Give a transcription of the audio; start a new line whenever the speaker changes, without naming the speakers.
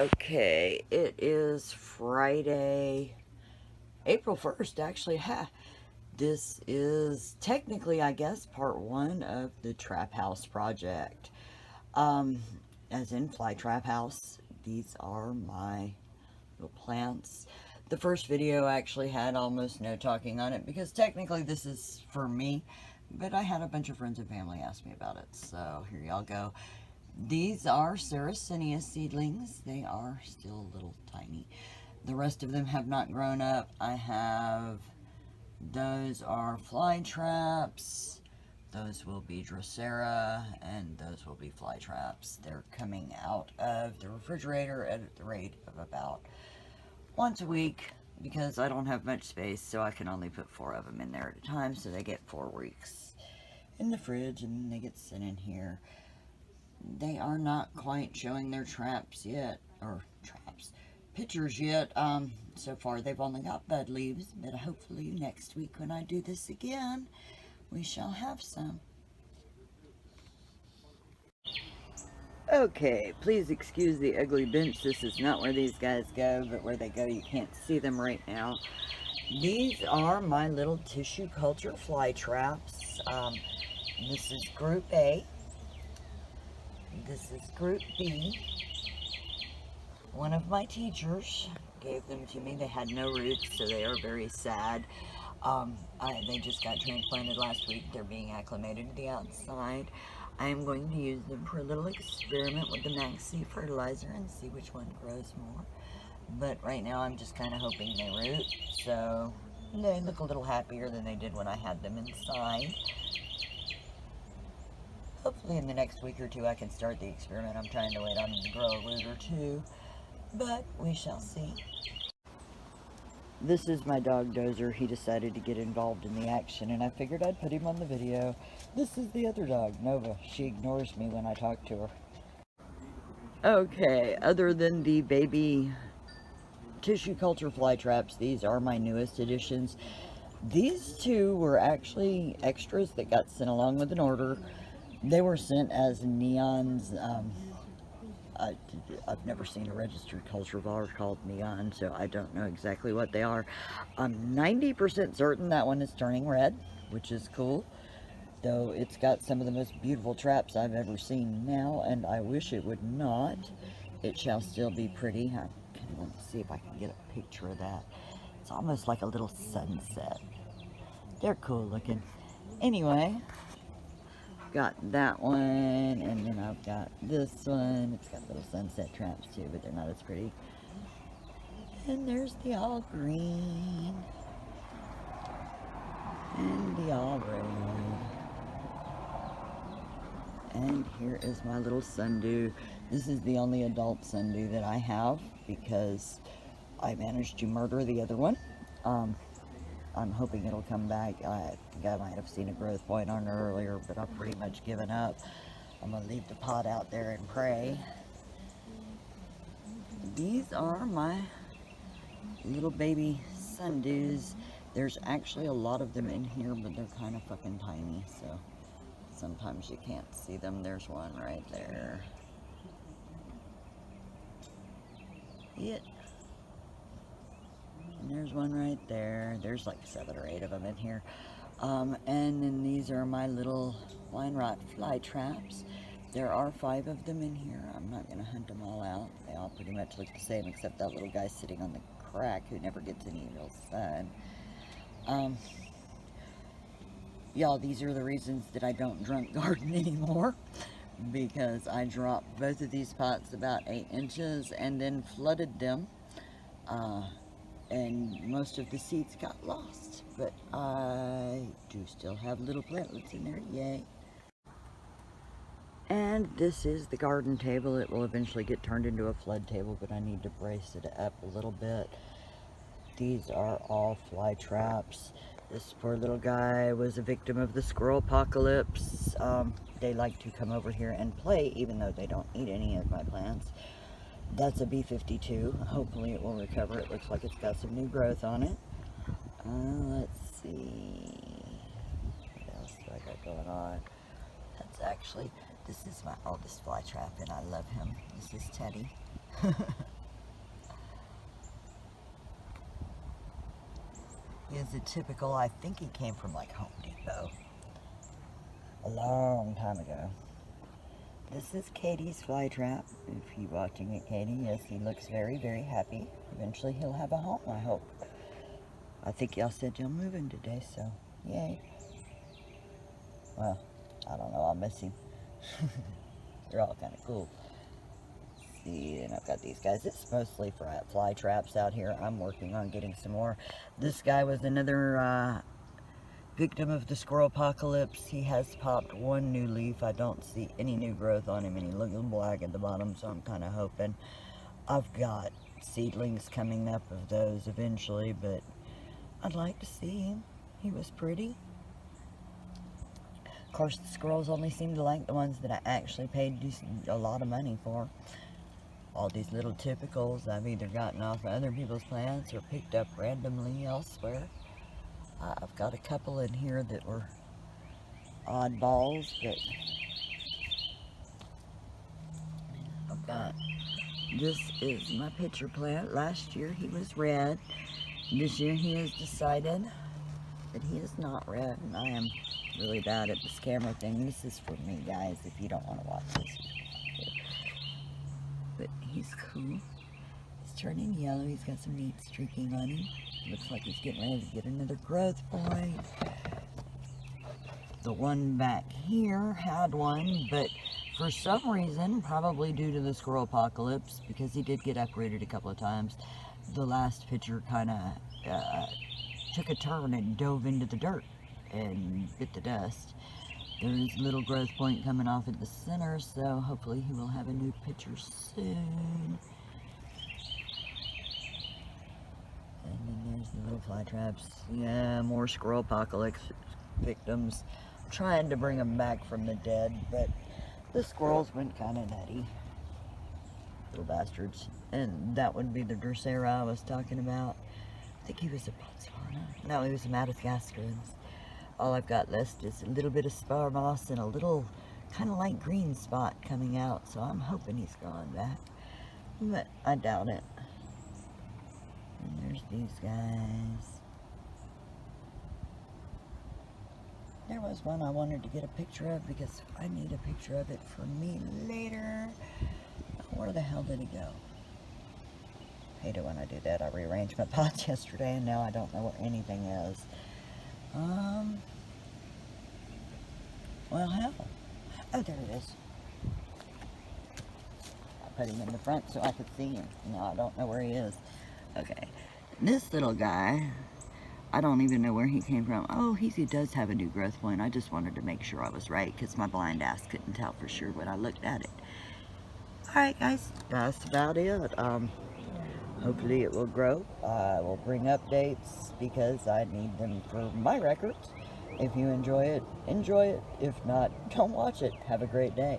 Okay, it is Friday, April 1st, actually. This is technically, I guess, part one of the trap house project. Um, as in Fly Trap House. These are my little plants. The first video actually had almost no talking on it because technically this is for me, but I had a bunch of friends and family ask me about it, so here y'all go. These are Sarracenia seedlings. They are still a little tiny. The rest of them have not grown up. I have, those are fly traps. Those will be Drosera, and those will be fly traps. They're coming out of the refrigerator at the rate of about once a week because I don't have much space, so I can only put 4 of them in there at a time, so they get 4 weeks in the fridge, and then they get sent in here. They are not quite showing their traps yet, or pictures yet. So far they've only got bud leaves, but hopefully next week when I do this again, we shall have some. Okay, please excuse the ugly bench. This is not where these guys go, but where they go you can't see them right now. These are my little tissue culture fly traps. This is group A. This is group B. One of my teachers gave them to me. They had no roots, so they are very sad. They just got transplanted last week. They're being acclimated to the outside. I am going to use them for a little experiment with the Maxi fertilizer and see which one grows more. But right now I'm just kind of hoping they root, so they look a little happier than they did when I had them inside. Hopefully in the next week or two I can start the experiment. I'm trying to wait on them to grow a root or two, but we shall see. This is my dog Dozer. He decided to get involved in the action, and I figured I'd put him on the video. This is the other dog, Nova. She ignores me when I talk to her. Okay, other than the baby tissue culture fly traps, these are my newest additions. These two were actually extras that got sent along with an order. They were sent as neons. I've never seen a registered cultivar called neon, so I don't know exactly what they are. I'm 90% certain that one is turning red, which is cool, though it's got some of the most beautiful traps I've ever seen now, and I wish it would not. It shall still be pretty. I want to see if I can get a picture of that. It's almost like a little sunset. They're cool looking. Anyway, got that one, and then I've got this one. It's got little sunset traps too, but they're not as pretty. And there's the all green and the all red. And here is my little sundew. This is the only adult sundew that I have because I managed to murder the other one. I'm hoping it'll come back. I think I might have seen a growth point on her earlier, but I've pretty much given up. I'm going to leave the pot out there and pray. These are my little baby sundews. There's actually a lot of them in here, but they're kind of fucking tiny, so sometimes you can't see them. There's one right there. Yep. And there's one right there. There's like 7 or 8 of them in here. And then these are my little wine rot fly traps. There are 5 of them in here. I'm not going to hunt them all out. They all pretty much look the same, except that little guy sitting on the crack who never gets any real sun. Y'all, these are the reasons that I don't drunk garden anymore, because I dropped both of these pots about 8 inches and then flooded them. And most of the seeds got lost, but I do still have little plantlets in there, yay. And this is the garden table. It will eventually get turned into a flood table, but I need to brace it up a little bit. These are all fly traps. This poor little guy was a victim of the squirrel apocalypse. They like to come over here and play, even though they don't eat any of my plants. That's a B52. Hopefully it will recover. It looks like it's got some new growth on it. Let's see. What else do I got going on? That's actually, this is my oldest fly trap, and I love him. This is Teddy. He is a typical, I think he came from like Home Depot a long time ago. This is Katie's fly trap. If you're watching it, Katie, yes, he looks very, very happy. Eventually he'll have a home, I hope. I think y'all said y'all moving today, so yay. Well, I don't know, I'll miss him. They're all kind of cool. See, and I've got these guys. It's mostly for fly traps out here. I'm working on getting some more. This guy was another victim of the squirrel apocalypse. He has popped one new leaf. I don't see any new growth on him, and he looks black at the bottom, so I'm kind of hoping. I've got seedlings coming up of those eventually, but I'd like to see him. He was pretty. Of course, the squirrels only seem to like the ones that I actually paid a lot of money for. All these little typicals I've either gotten off other people's plants or picked up randomly elsewhere. I've got a couple in here that were oddballs, but I've got, this is my pitcher plant. Last year he was red. This year he has decided that he is not red, and I am really bad at this camera thing. This is for me, guys, if you don't want to watch this. But he's cool. He's turning yellow. He's got some neat streaking on him. Looks like he's getting ready to get another growth point. The one back here had one, but for some reason, probably due to the squirrel apocalypse, because he did get uprooted a couple of times, the last pitcher kind of took a turn and dove into the dirt and bit the dust. There's a little growth point coming off at the center, so hopefully he will have a new pitcher soon. And then there's the little fly traps. Yeah, more squirrel apocalypse victims. I'm trying to bring them back from the dead, but the squirrels went kind of nutty. Little bastards. And that would be the Drosera I was talking about. I think he was a Botswana. No, he was a Madagascarans. All I've got left is a little bit of spar moss and a little kind of light green spot coming out, so I'm hoping he's gone back, but I doubt it. And there's these guys. There was one I wanted to get a picture of because I need a picture of it for me later. Where the hell did he go? Hate it when I do that. I rearranged my pots yesterday and now I don't know where anything is. Well, hell. Oh, there it is. I put him in the front so I could see him. Now I don't know where he is. Okay. This little guy, I don't even know where he came from. Oh, he does have a new growth point. I just wanted to make sure I was right because my blind ass couldn't tell for sure when I looked at it. Alright, guys. That's about it. Hopefully it will grow. I will bring updates because I need them for my records. If you enjoy it, enjoy it. If not, don't watch it. Have a great day.